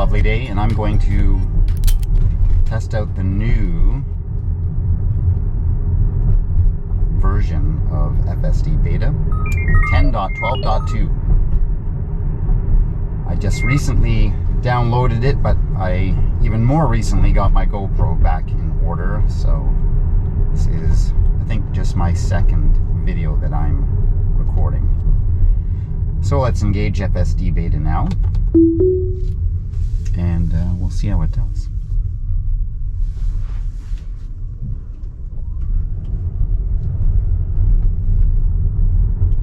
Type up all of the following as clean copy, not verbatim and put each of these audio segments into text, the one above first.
lovely day, and I'm going to test out the new version of FSD Beta 10.12.2. I just recently downloaded it, but I even more recently got my GoPro back in order, so this is, I think, just my second video that I'm recording. So let's engage FSD Beta now, and we'll see how it does.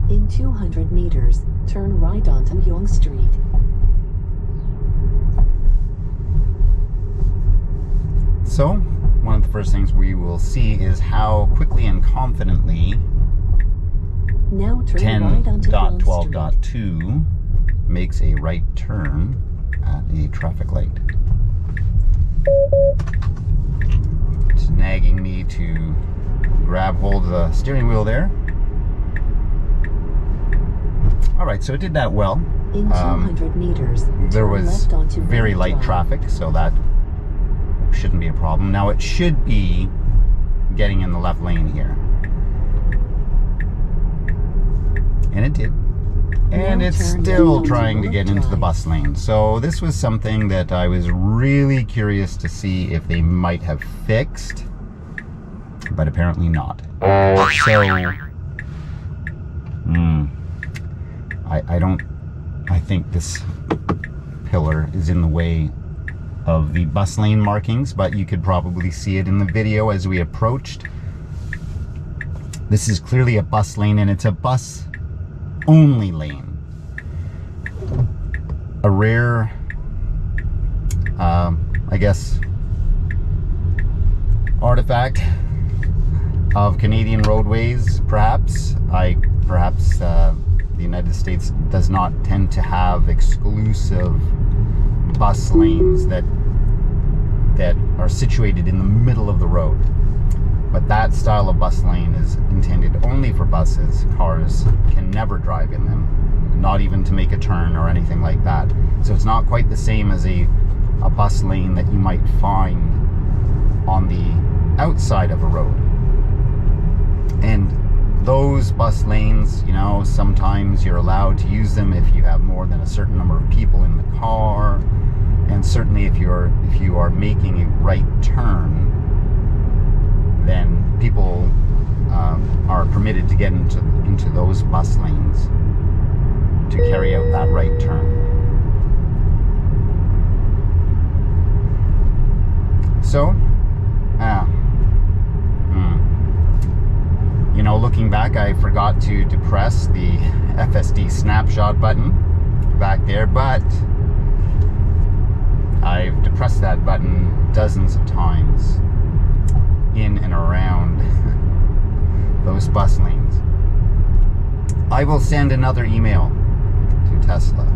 In 200 meters, turn right onto Yonge Street. So, one of the first things we will see is how quickly and confidently Now turn right onto Yonge Street. 10.12.2 makes a right turn at a traffic light. It's nagging me to grab hold of the steering wheel there. Alright, so it did that well. In 200 meters, there turn was left onto very light Drive. traffic, so that shouldn't be a problem. Now it should be getting in the left lane here. And it did. And Now it's turn still left trying onto to get into the Drive. bus lane. So this was something that I was really curious to see if they might have fixed, but apparently not. So, I think this pillar is in the way of the bus lane markings, but you could probably see it in the video as we approached. This is clearly a bus lane, and it's a bus only lane. A rare, I guess, artifact of Canadian roadways, perhaps. The United States does not tend to have exclusive bus lanes that are situated in the middle of the road. But that style of bus lane is intended only for buses. Cars can never drive in them, not even to make a turn or anything like that. So it's not quite the same as a bus lane that you might find on the outside of a road. And those bus lanes, you know, sometimes you're allowed to use them if you have more than a certain number of people in the car, and certainly if you are making a right turn, then people are permitted to get into those bus lanes to carry out that right turn. So, you know, looking back, I forgot to depress the FSD snapshot button back there, but I've depressed that button dozens of times in and around those bus lanes. I will send another email to Tesla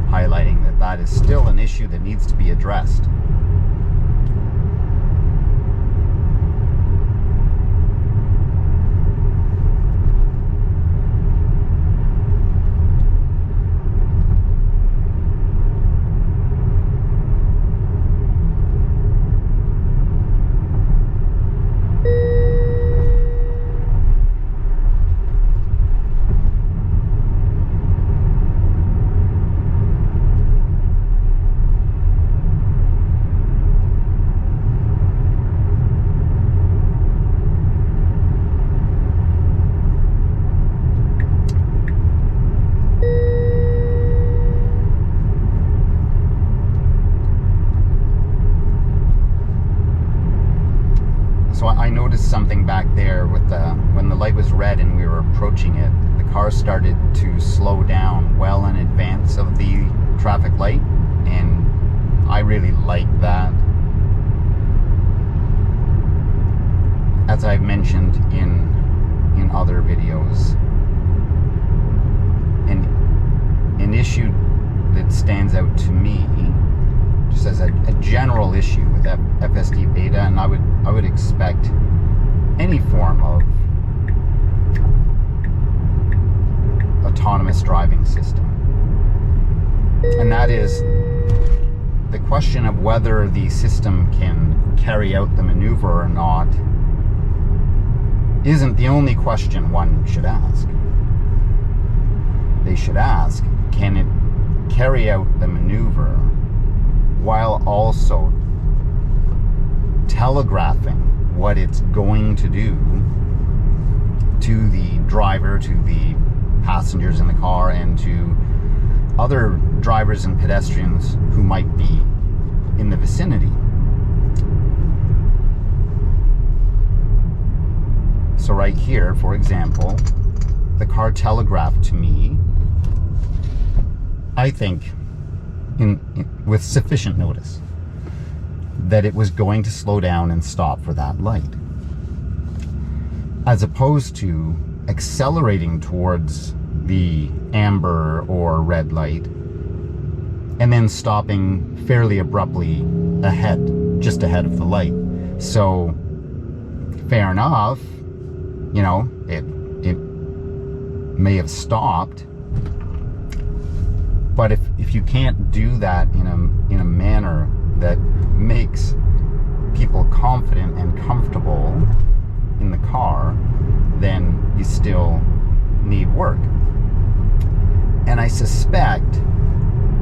highlighting that that is still an issue that needs to be addressed. So I noticed something back there with when the light was red and we were approaching it, the car started to slow down well in advance of the traffic light, and I really like that. As I've mentioned in other videos, an issue that stands out to me, just as a general issue with FSD Beta, and I would expect any form of autonomous driving system, and that is the question of whether the system can carry out the maneuver or not isn't the only question one should ask. They should ask, can it carry out the maneuver while also telegraphing what it's going to do to the driver, to the passengers in the car, and to other drivers and pedestrians who might be in the vicinity. So right here, for example, the car telegraphed to me, I think, with sufficient notice, that it was going to slow down and stop for that light, as opposed to accelerating towards the amber or red light and then stopping fairly abruptly ahead, just ahead of the light. So fair enough, you know, it may have stopped, but if you can't do that in a manner that makes people confident and comfortable in the car, then you still need work. And I suspect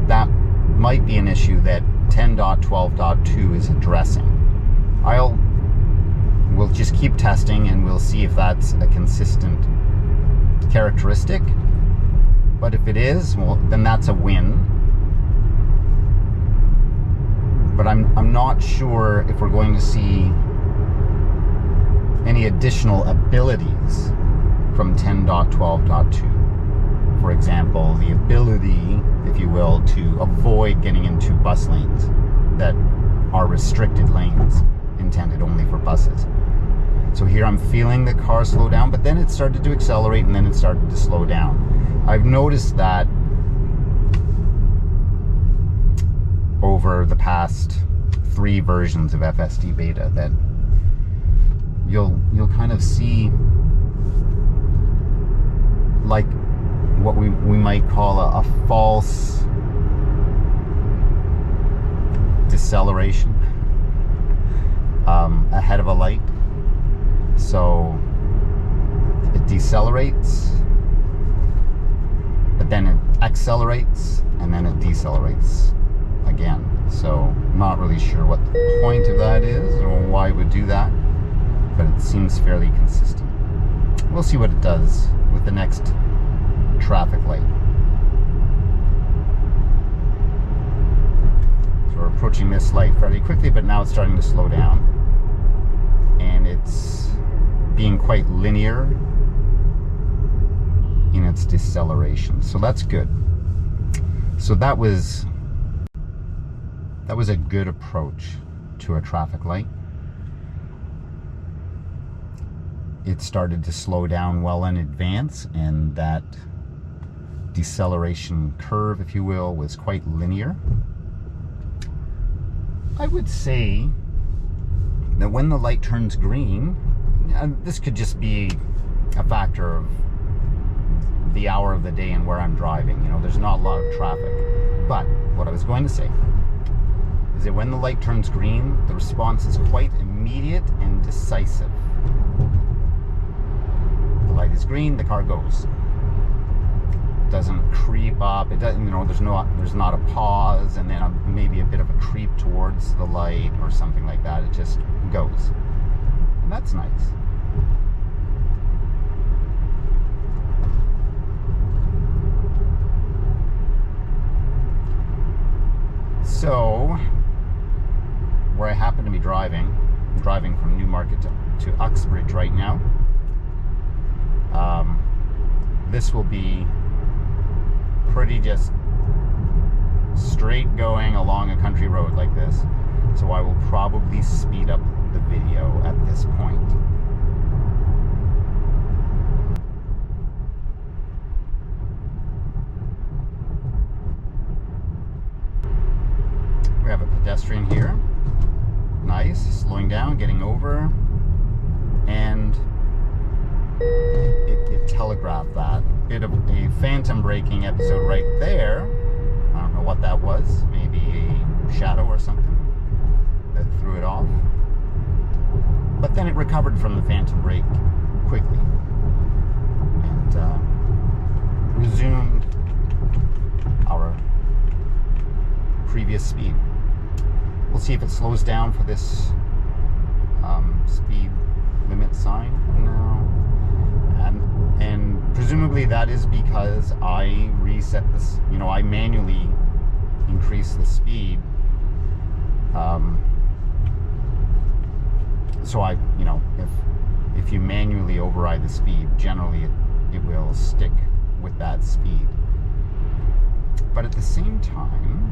that might be an issue that 10.12.2 is addressing. We'll just keep testing and we'll see if that's a consistent characteristic. But if it is, well, then that's a win. But I'm not sure if we're going to see any additional abilities from 10.12.2. For example, the ability, if you will, to avoid getting into bus lanes that are restricted lanes intended only for buses. So here I'm feeling the car slow down, but then it started to accelerate and then it started to slow down. I've noticed that over the past 3 versions of FSD Beta, that you'll kind of see like what we might call a false deceleration ahead of a light. So it decelerates, but then it accelerates, and then it decelerates again. So I'm not really sure what the point of that is or why it would do that, but it seems fairly consistent. We'll see what it does with the next traffic light. So we're approaching this light fairly quickly, but now it's starting to slow down, and it's being quite linear in its deceleration. So that's good. So that was a good approach to a traffic light. It started to slow down well in advance, and that deceleration curve, if you will, was quite linear. I would say that when the light turns green, this could just be a factor of the hour of the day and where I'm driving. You know, there's not a lot of traffic. But what I was going to say is that when the light turns green, the response is quite immediate and decisive. The light is green, the car goes. It doesn't creep up. It doesn't, you know, there's not a pause and then maybe a bit of a creep towards the light or something like that. It just goes. And that's nice. So, where I happen to be driving, I'm driving from Newmarket to Uxbridge right now. This will be pretty just straight going along a country road like this. So I will probably speed up the video at this point. We have a pedestrian here. Nice, slowing down, getting over, and it telegraphed that. Bit of a phantom braking episode right there. I don't know what that was. Maybe a shadow or something that threw it off. But then it recovered from the phantom brake quickly and resumed our previous speed. We'll see if it slows down for this speed limit sign now. And presumably that is because I reset this, I manually increase the speed. So if you manually override the speed, generally it will stick with that speed. But at the same time,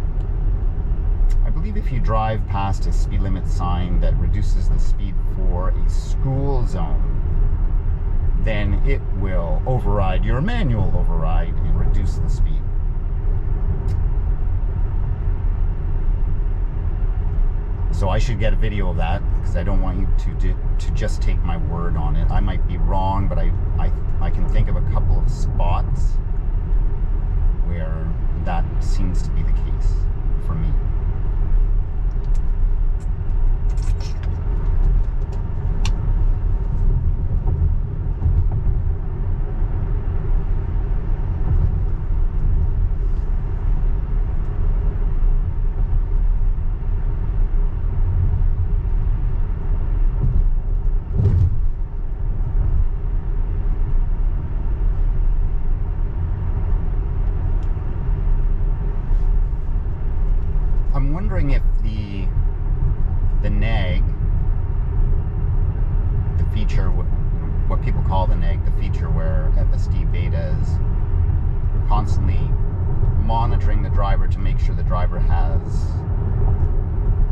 I believe if you drive past a speed limit sign that reduces the speed for a school zone, then it will override your manual override and reduce the speed. So I should get a video of that, because I don't want you to just take my word on it. I might be wrong, but I can think of a couple of spots where that seems to be the case for me. If the nag, the feature, what people call the nag, the feature where FSD Beta is constantly monitoring the driver to make sure the driver has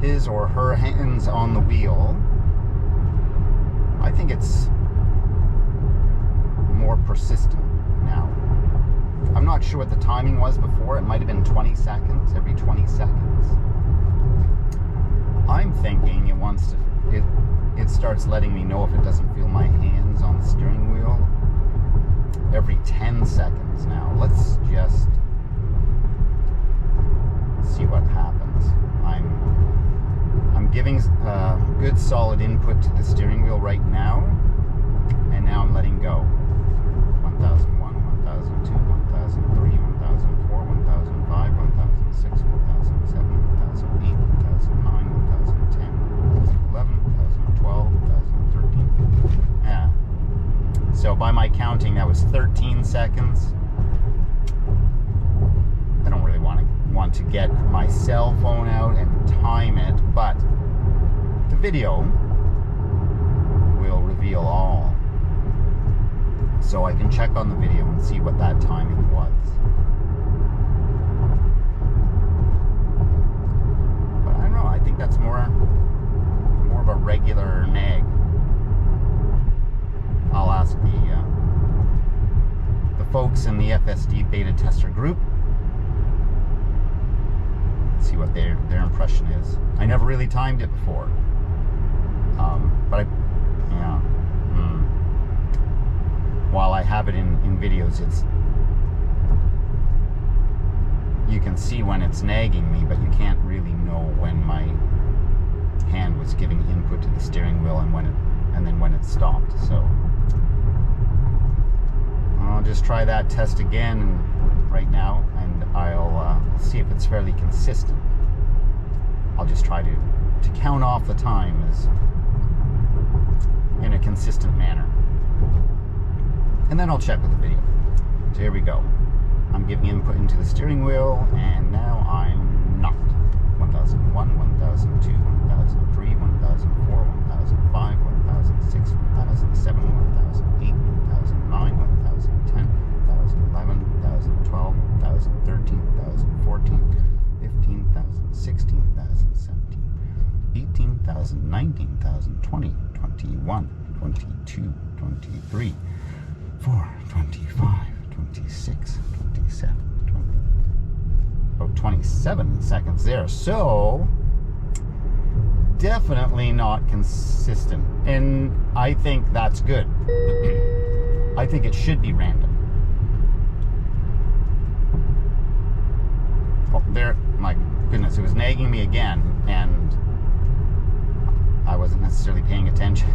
his or her hands on the wheel, I think it's more persistent now. I'm not sure what the timing was before. It might have been 20 seconds, every 20 seconds. I'm thinking it starts letting me know if it doesn't feel my hands on the steering wheel every 10 seconds now. Let's just see what happens. I'm giving good solid input to the steering wheel right now, and now I'm letting go. 1001, 1002, 1003, 1004, 1005, 1006, 1007, 1008, 1009, 1010, 2011, 2012, 2013. Yeah. So by my counting, that was 13 seconds. I don't really want to get my cell phone out and time it, but the video will reveal all. So I can check on the video and see what that timing was. But I don't know, I think that's more of a regular nag. I'll ask the folks in the FSD Beta Tester group, see what their impression is. I never really timed it before. While I have it in videos, you can see when it's nagging me, but you can't really know when my hand was giving input to the steering wheel and then when it stopped. So I'll just try that test again right now, and I'll see if it's fairly consistent. I'll just try to count off the time as in a consistent manner. And then I'll check with the video. So here we go. I'm giving input into the steering wheel, and now I'm not. 1001, 1002, 1003, 1004, 1005, 1006, 1007, 1008, 1009, 1010, 1011, 1012, 1013, 1014, 15, 1016, 1017, 18, 1019, 1020, 21, 22, 23, 4, 25, 26, 27, 27 seconds there. So definitely not consistent, and I think that's good. I think it should be random. Oh, there, my goodness, it was nagging me again, and I wasn't necessarily paying attention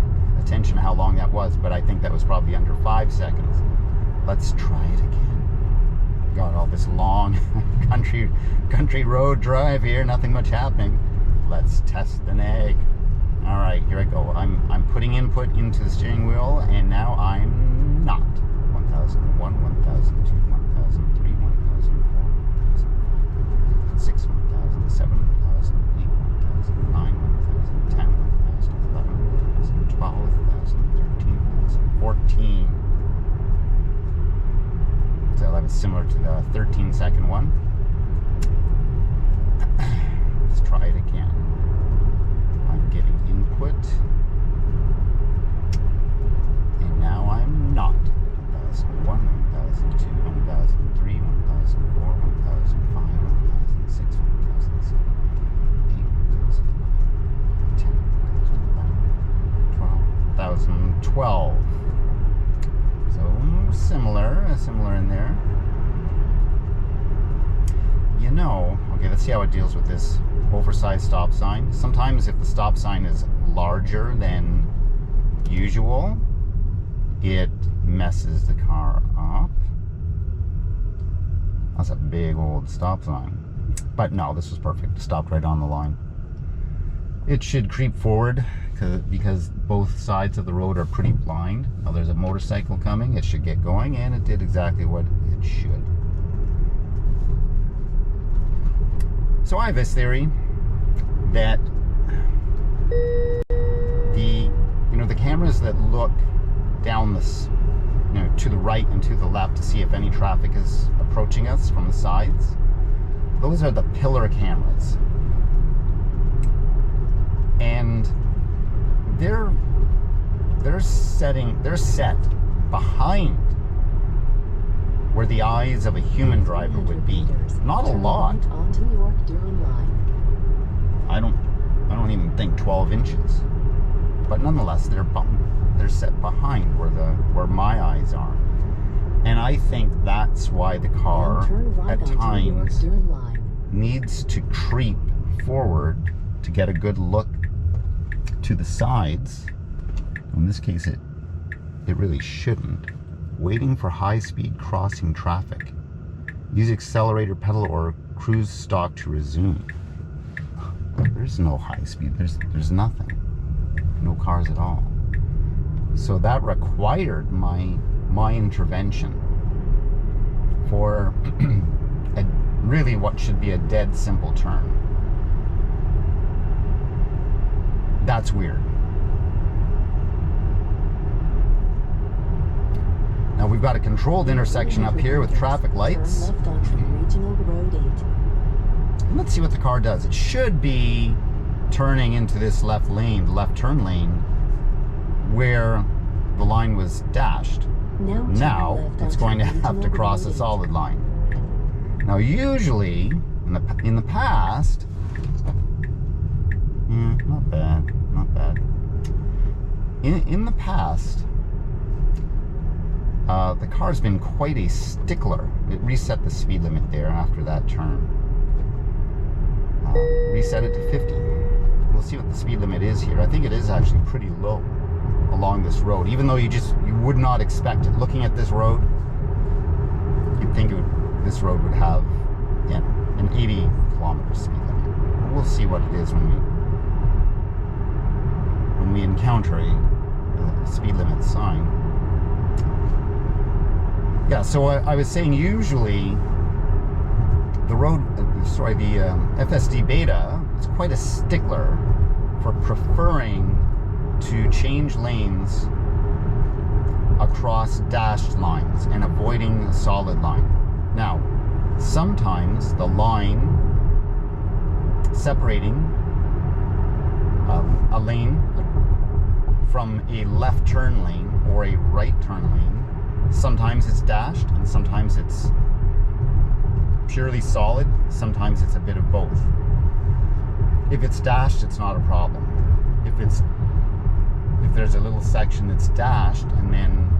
to how long that was, but I think that was probably under 5 seconds. Let's try it again. Got all this long country road drive here, nothing much happening. Let's test the nag. All right, here I go. I'm putting input into the steering wheel, and now I'm not. 1001, 1002, 1003, 1004, 1006, 1007, 1008, 1009, 1010, 1011, 1012, 1013, 1014. So that was similar to the 13-second one. Let's try it again. I'm getting input, and now I'm not. 1001, 1002, 1003, 1004, 1005, 1006, 1007, 1010, 11, 12. So similar in there. You know, okay, let's see how it deals with this oversized stop sign. Sometimes if the stop sign is larger than usual, it messes the car up. That's a big old stop sign. But no, this was perfect. It stopped right on the line. It should creep forward because both sides of the road are pretty blind. Now there's a motorcycle coming. It should get going, and it did exactly what it should. So I have this theory that the cameras that look down this, to the right and to the left to see if any traffic is approaching us from the sides, those are the pillar cameras, and they're set behind where the eyes of a human driver would be. Not a lot. I don't even think 12 inches. But nonetheless, they're set behind where my eyes are. And I think that's why the car at times needs to creep forward to get a good look to the sides. In this case, it really shouldn't. Waiting for high-speed crossing traffic. Use accelerator pedal or cruise stock to resume. There's no high speed. There's nothing. No cars at all. So that required my intervention for really what should be a dead simple turn. That's weird. Now we've got a controlled intersection up here with traffic lights. Let's see what the car does. It should be turning into this left lane, the left turn lane, where the line was dashed. Now it's going to have to cross a solid line. Now usually, in the past, not bad. In the past, the car's been quite a stickler. It reset the speed limit there after that turn. Reset it to 50. We'll see what the speed limit is here. I think it is actually pretty low along this road, even though you would not expect it. Looking at this road, you'd think this road would have an 80 kilometer speed limit. We'll see what it is when we encounter a speed limit sign. Yeah, so I was saying usually the FSD Beta is quite a stickler for preferring to change lanes across dashed lines and avoiding a solid line. Now, sometimes the line separating a lane from a left turn lane or a right turn lane, sometimes it's dashed and sometimes it's purely solid, sometimes it's a bit of both. If it's dashed, it's not a problem. If there's a little section that's dashed and then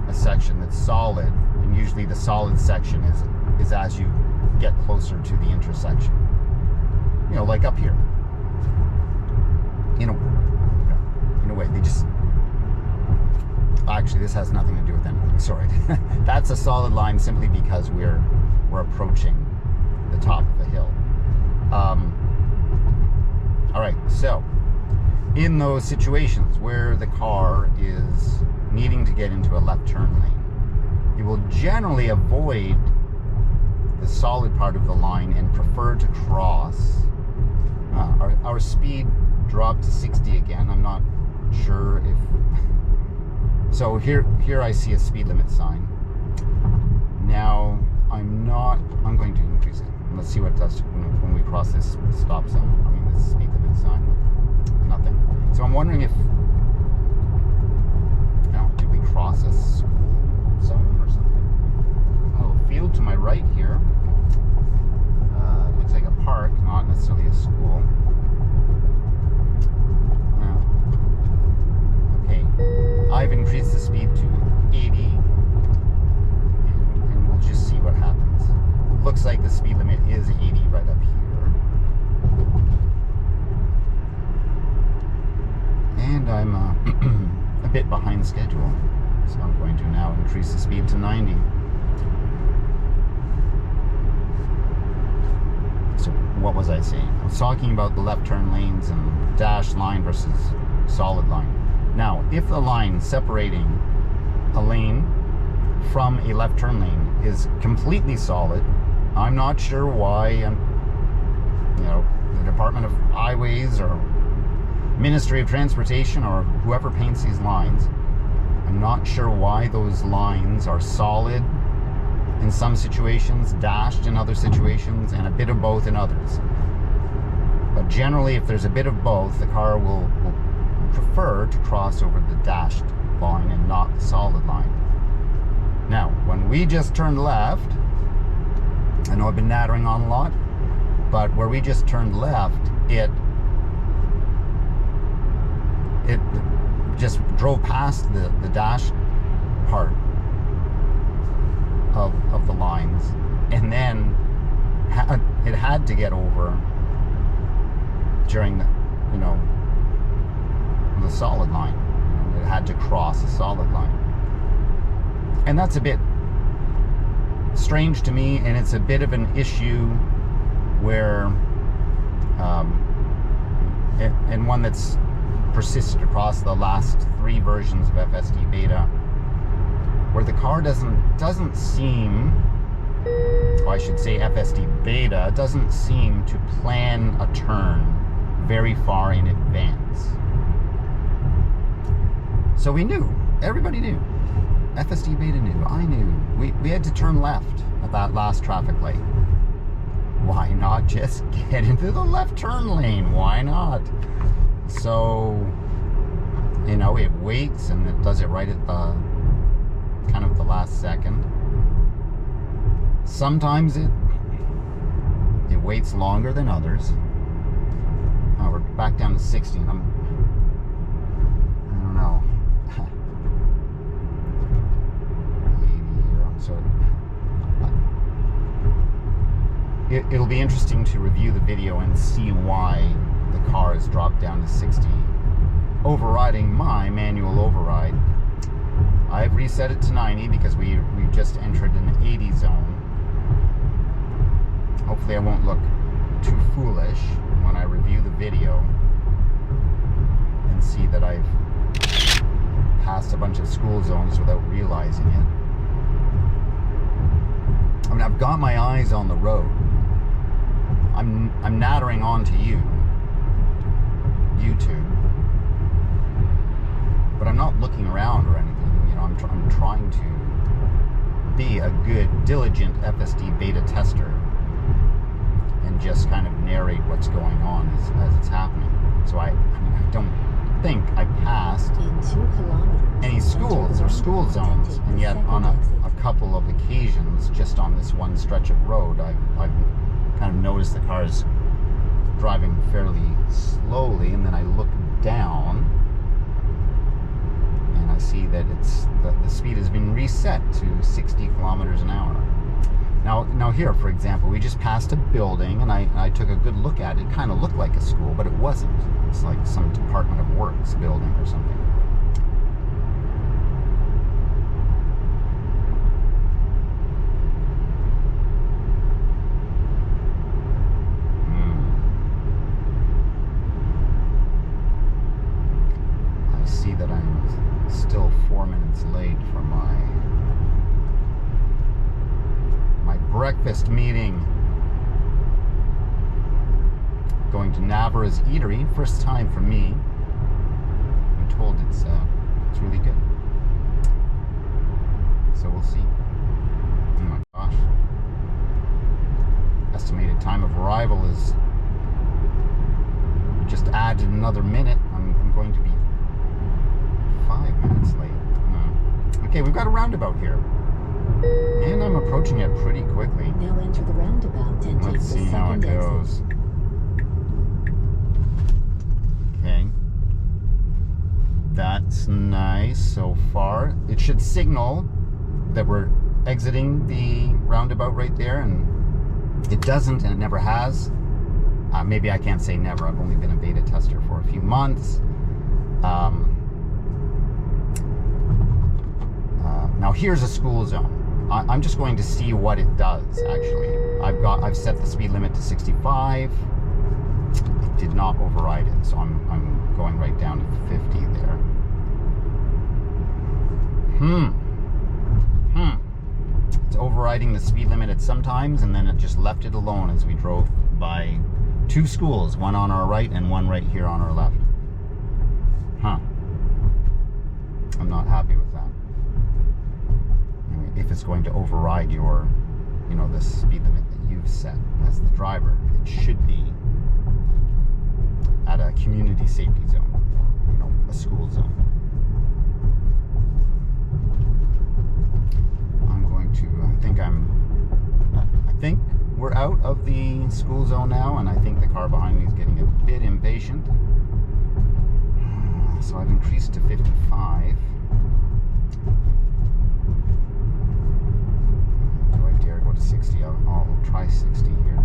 a section that's solid, and usually the solid section is as you get closer to the intersection. you know, like up here. In a way, they just... Actually, this has nothing to do with anything. Sorry. That's a solid line simply because we're approaching the top of the hill. All right, so in those situations where the car is needing to get into a left turn lane, you will generally avoid the solid part of the line and prefer to cross. Our speed dropped to 60 again. I'm not sure if... So here I see a speed limit sign. Now I'm going to increase it. Let's see what it does when we cross this stop zone. I mean, this speed limit sign. Nothing. So I'm wondering if, did we cross a school zone or something? Oh, field to my right here. Looks like a park, not necessarily a school. Okay, I've increased the speed to 80, and we'll just see what happens. Looks like the speed limit is 80 right up here. And I'm a bit behind schedule, so I'm going to now increase the speed to 90. So what was I saying? I was talking about the left turn lanes and dashed line versus solid line. Now, if the line separating a lane from a left turn lane is completely solid, I'm not sure why, the Department of Highways or Ministry of Transportation or whoever paints these lines, I'm not sure why those lines are solid in some situations, dashed in other situations, and a bit of both in others. But generally, if there's a bit of both, the car will prefer to cross over the dashed line and not the solid line. Now, when we just turned left, I know I've been nattering on a lot, but where we just turned left, it just drove past the dashed part of the lines, and then it had to get over during the solid line. It had to cross the solid line, and that's a bit strange to me, and it's a bit of an issue where and one that's persisted across the last 3 versions of FSD Beta, where the car doesn't seem, or I should say FSD Beta doesn't seem to plan a turn very far in advance. So we knew, everybody knew, FSD Beta knew, I knew, we had to turn left at that last traffic light. Why not just get into the left turn lane? Why not? So, it waits, and it does it right at the kind of the last second. Sometimes it waits longer than others. Oh, we're back down to 60, and I don't know. 80 here, I'm sorry. It'll be interesting to review the video and see why the car has dropped down to 60, overriding my manual override. I've reset it to 90 because we've just entered an 80 zone. Hopefully I won't look too foolish when I review the video and see that I've passed a bunch of school zones without realizing it. I mean, I've got my eyes on the road. I'm nattering on to you, YouTube, but I'm not looking around or anything. I'm trying to be a good, diligent FSD Beta tester and just kind of narrate what's going on as it's happening. So I don't think I passed any schools or school zones, and yet on a couple of occasions, just on this one stretch of road, I've kind of noticed the cars driving fairly slowly, and then I look down and I see that the speed has been reset to 60 kilometers an hour. Now here, for example, we just passed a building, and I took a good look at it. It kind of looked like a school, but it wasn't. It's like some Department of Works building or something. I see that I'm still 4 minutes late for my breakfast meeting. Going to Navara's Eatery, first time for me. I'm told it's really good. So we'll see. Oh my gosh. Estimated time of arrival is just added another minute. I'm going to be 5 minutes late. Okay, we've got a roundabout here. And I'm approaching it pretty quickly. Now enter the roundabout and take the Let's see how it second goes. exit. Okay. That's nice so far. It should signal that we're exiting the roundabout right there, and it doesn't, and it never has. Maybe I can't say never. I've only been a beta tester for a few months. Now here's a school zone. I'm just going to see what it does, actually. I've set the speed limit to 65. It did not override it, so I'm going right down to 50 there. It's overriding the speed limit at some times, and then it just left it alone as we drove by two schools, one on our right and one right here on our left. I'm not happy with that. If it's going to override your, the speed limit that you've set as the driver, it should be at a community safety zone, a school zone. I'm going to, I think we're out of the school zone now, and I think the car behind me is getting a bit impatient. So I've increased to 55. Do I dare go to 60? I'll try 60 here.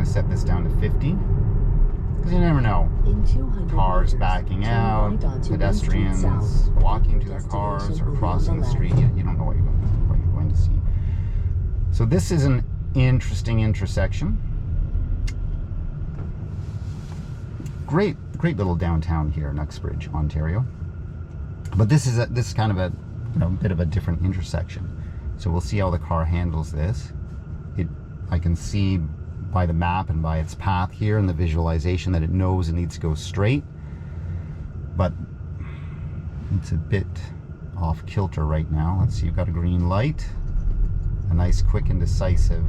Set this down to 50 because you never know. In 200 cars meters, backing turn out, right onto pedestrians Main Street South. walking to their Destination cars or will be crossing on the the street. left. You don't know what you're going to see. So this is an interesting intersection. Great little downtown here in Uxbridge, Ontario. But this is kind of a bit of a different intersection. So we'll see how the car handles this. I can see by the map and by its path here and the visualization that it knows it needs to go straight, but it's a bit off kilter right now. Let's see, you've got a green light, a nice quick and decisive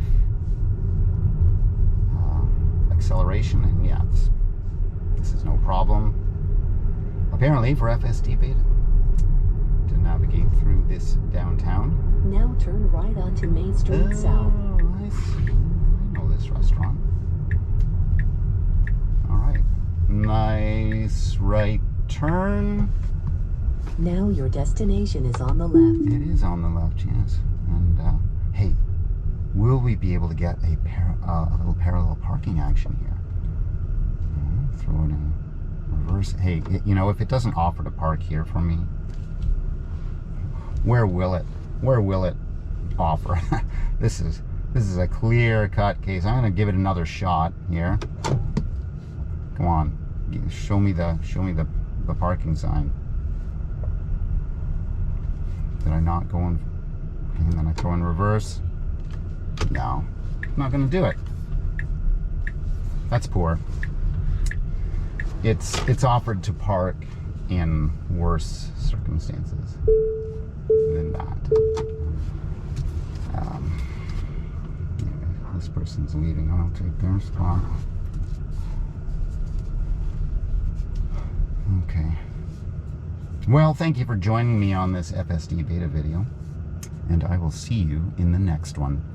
acceleration, and yeah, this is no problem apparently for FSD Beta to navigate through this downtown. Now turn right onto Main Street South. I see. This restaurant. All right, nice right turn. Now your destination is on the left. It is on the left, yes. And hey, will we be able to get a little parallel parking action here? Throw it in reverse. Hey, if it doesn't offer to park here for me, where will it offer? This is a clear-cut case. I'm going to give it another shot here. Come on, show me the parking sign. Did I not go in? And then I go in reverse. No, I'm not going to do it. That's poor. It's offered to park in worse circumstances than that. This person's leaving. I'll take their spot. Okay. Well, thank you for joining me on this FSD Beta video, and I will see you in the next one.